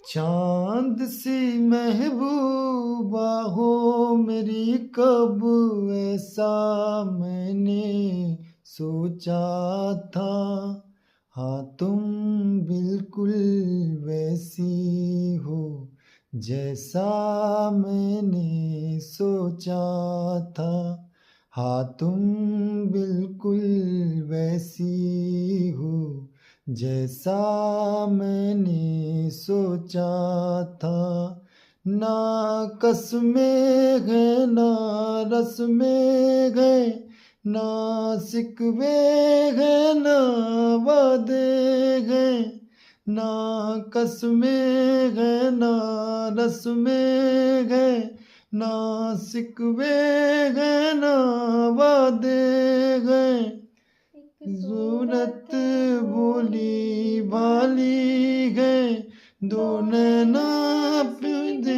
चांद सी महबूबा हो मेरी, कब ऐसा मैंने सोचा था। हाँ तुम बिल्कुल वैसी हो जैसा मैंने सोचा था। हाँ तुम बिल्कुल वैसी हो जैसा मैंने सोचा था। ना कसमें है ना रस में है, ना सिकवे है ना वादे हैं। ना कसमें है ना रस में है, ना सिकवे है ना वादे हैं। एक सूरत सूरत भोली भोली भाली भाली है, दो दो नैना नैना पे ऐसी